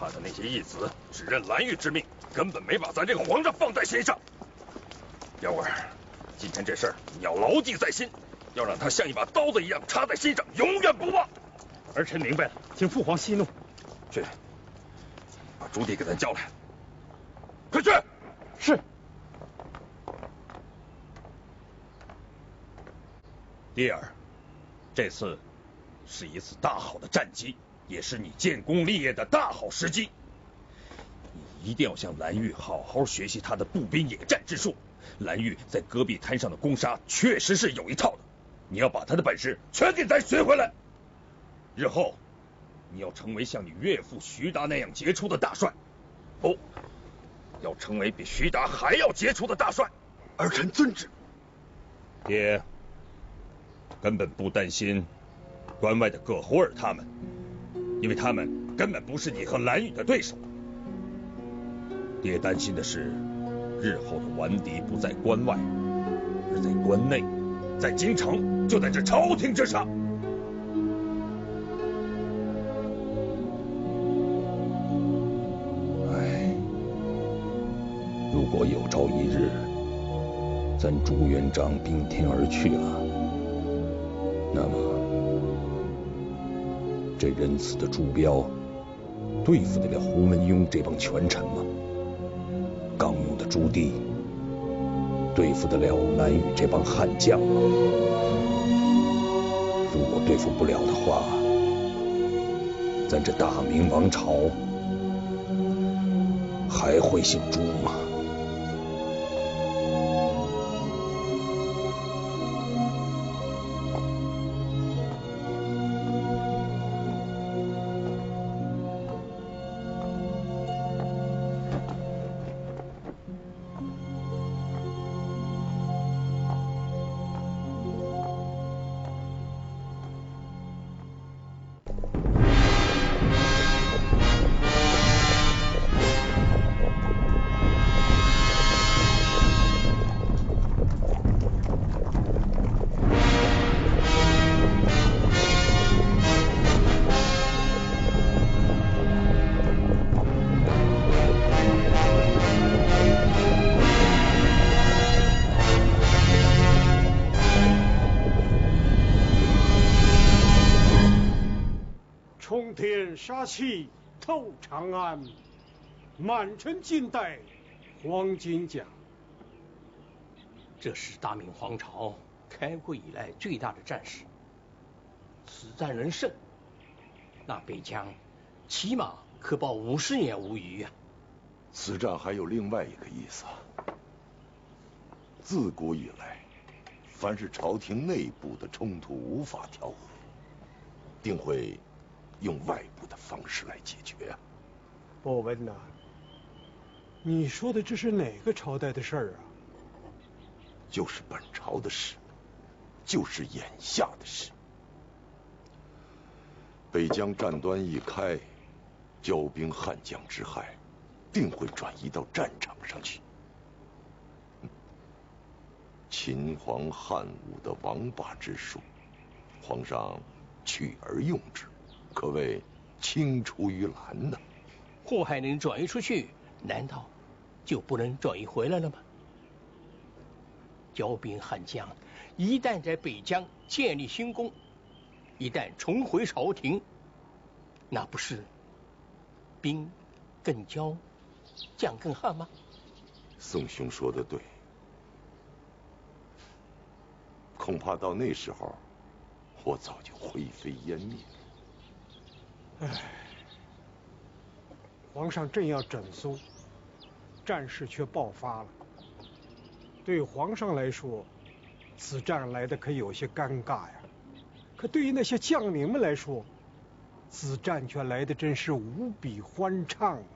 他的那些义子只认蓝玉之命，根本没把咱这个皇上放在心上。幺儿，今天这事儿你要牢记在心，要让他像一把刀子一样插在心上，永远不忘。儿臣明白了，请父皇息怒。去，把朱棣给咱叫来。快去！是。弟儿，这次是一次大好的战机，也是你建功立业的大好时机。你一定要向蓝玉好好学习他的步兵野战之术。蓝玉在戈壁滩上的攻杀确实是有一套的，你要把他的本事全给咱学回来。日后你要成为像你岳父徐达那样杰出的大帅，不，要成为比徐达还要杰出的大帅。儿臣遵旨。爹根本不担心关外的葛侯尔他们，因为他们根本不是你和蓝宇的对手。爹担心的是，日后的顽敌不在关外，而在关内，在京城，就在这朝廷之上。唉，如果有朝一日，咱朱元璋兵天而去了，那么这仁慈的朱标对付得了胡文庸这帮权臣吗？刚勇的朱棣对付得了蓝宇这帮悍将吗？如果对付不了的话，咱这大明王朝还会姓朱吗？冲天杀气透长安，满城尽带黄金甲。这是大明皇朝开国以来最大的战事，此战能胜，那北疆起码可保50年无虞啊！此战还有另外一个意思，自古以来，凡是朝廷内部的冲突无法调和，定会用外部的方式来解决啊。博文呐，你说的这是哪个朝代的事儿啊？就是本朝的事，就是眼下的事。北疆战端一开，骄兵悍将之害定会转移到战场上去。秦皇汉武的王霸之术，皇上取而用之，可谓青出于蓝呐。祸害能转移出去，难道就不能转移回来了吗？骄兵悍将一旦在北疆建立新功，一旦重回朝廷，那不是兵更骄，将更悍吗？宋兄说的对，恐怕到那时候，我早就灰飞烟灭了。唉，皇上正要整肃，战事却爆发了。对皇上来说，此战来的可有些尴尬呀。可对于那些将领们来说，此战却来的真是无比欢畅啊！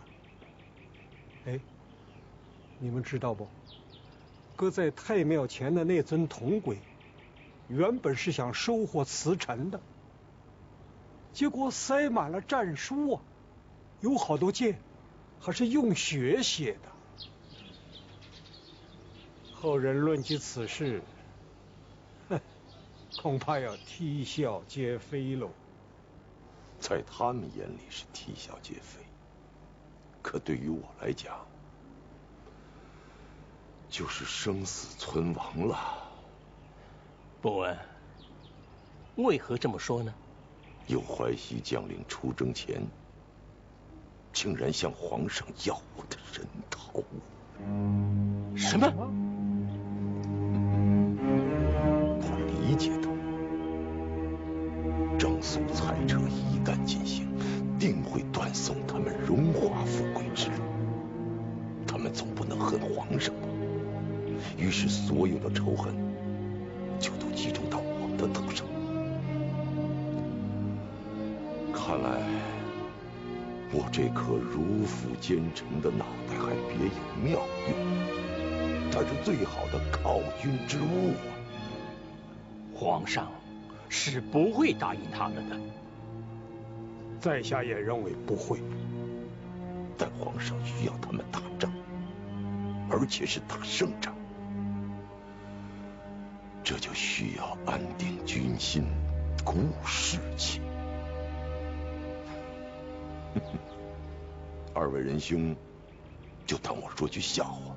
哎，你们知道不？搁在太庙前的那尊铜龟，原本是想收获辞臣的，结果塞满了战书啊，有好多件还是用血写的。后人论及此事，恐怕要啼笑皆非喽。在他们眼里是啼笑皆非，可对于我来讲，就是生死存亡了。伯文，为何这么说呢？有淮西将领出征前，竟然向皇上要我的人头。什么？他理解到，征苏裁撤一旦进行，定会断送他们荣华富贵之路。他们总不能恨皇上吧？于是所有的仇恨就都集中到我的头上。看来我这颗如负奸臣的脑袋还别有妙用，它是最好的犒军之物啊！皇上是不会答应他们的。在下也认为不会。但皇上需要他们打仗，而且是打胜仗，这就需要安定军心，鼓舞士气。二位仁兄，就当我说句笑话。